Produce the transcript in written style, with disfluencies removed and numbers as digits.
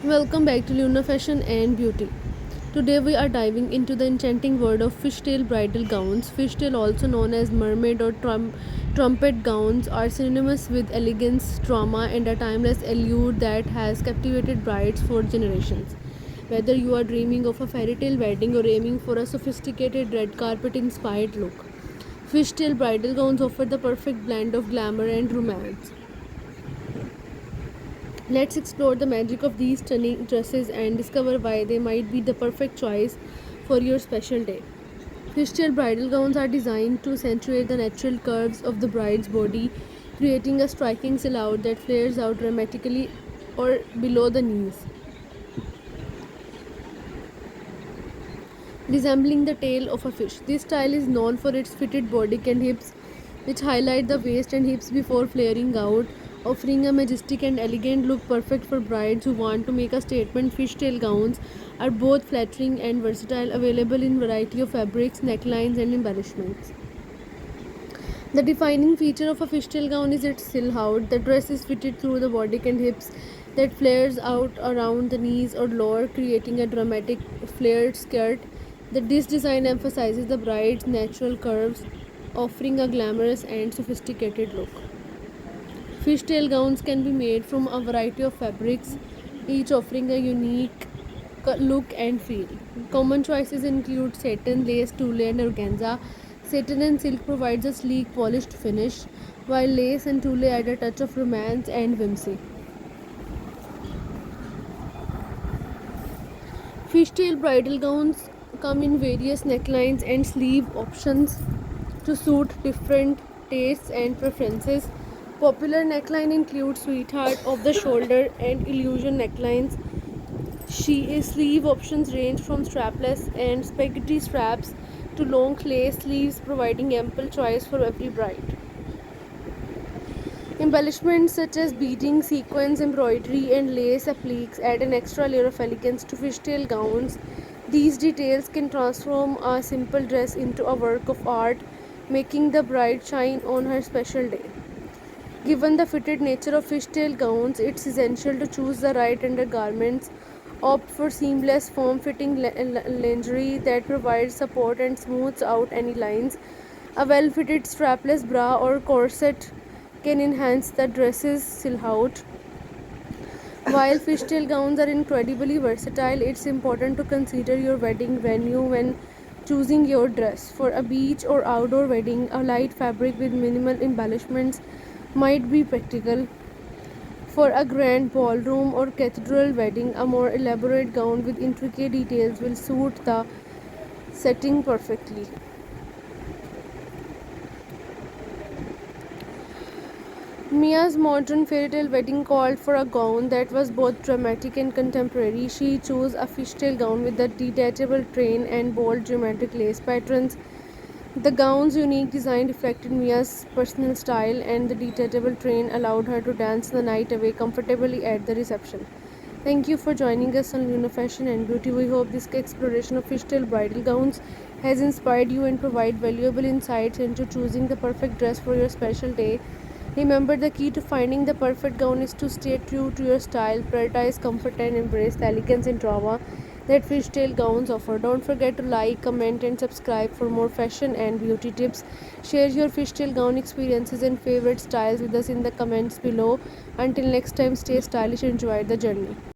Welcome back to Luna Fashion and Beauty. Today we are diving into the enchanting world of fishtail bridal gowns. Fishtail, also known as mermaid or trumpet gowns, are synonymous with elegance, drama, and a timeless allure that has captivated brides for generations. Whether you are dreaming of a fairy tale wedding or aiming for a sophisticated red carpet inspired look, fishtail bridal gowns offer the perfect blend of glamour and romance. Let's explore the magic of these stunning dresses and discover why they might be the perfect choice for your special day. Fishtail bridal gowns are designed to accentuate the natural curves of the bride's body, creating a striking silhouette that flares out dramatically or below the knees, resembling the tail of a fish. This style is known for its fitted body and hips, which highlight the waist and hips before flaring out, offering a majestic and elegant look perfect for brides who want to make a statement. Fishtail gowns are both flattering and versatile, available in variety of fabrics, necklines, and embellishments. The defining feature of a fishtail gown is its silhouette. The dress is fitted through the body and hips that flares out around the knees or lower, creating a dramatic flared skirt. This design emphasizes the bride's natural curves, offering a glamorous and sophisticated look. Fishtail gowns can be made from a variety of fabrics, each offering a unique look and feel. Common choices include satin, lace, tulle, and organza. Satin and silk provides a sleek, polished finish, while lace and tulle add a touch of romance and whimsy. Fishtail bridal gowns come in various necklines and sleeve options to suit different tastes and preferences. Popular neckline include sweetheart, off the shoulder, and illusion necklines. Sleeve options range from strapless and spaghetti straps to long lace sleeves, providing ample choice for every bride. Embellishments such as beading, sequins, embroidery, and lace appliques add an extra layer of elegance to fishtail gowns. These details can transform a simple dress into a work of art, making the bride shine on her special day. Given the fitted nature of fishtail gowns, it's essential to choose the right undergarments. Opt for seamless, form-fitting lingerie that provides support and smooths out any lines. A well-fitted strapless bra or corset can enhance the dress's silhouette. While fishtail gowns are incredibly versatile, it's important to consider your wedding venue when choosing your dress. For a beach or outdoor wedding, a light fabric with minimal embellishments might be practical. For a grand ballroom or cathedral wedding, a more elaborate gown with intricate details will suit the setting perfectly. Mia's modern fairy tale wedding called for a gown that was both dramatic and contemporary. She chose a fishtail gown with a detachable train and bold geometric lace patterns. The gown's unique design reflected Mia's personal style, and the detachable train allowed her to dance the night away comfortably at the reception. Thank you for joining us on Luna Fashion and Beauty. We hope this exploration of fishtail bridal gowns has inspired you and provide valuable insights into choosing the perfect dress for your special day. Remember, the key to finding the perfect gown is to stay true to your style, prioritize comfort, and embrace the elegance and drama that fishtail gowns offer. Don't forget to like, comment, and subscribe for more fashion and beauty tips. Share your fishtail gown experiences and favorite styles with us in the comments below. Until next time, stay stylish and enjoy the journey.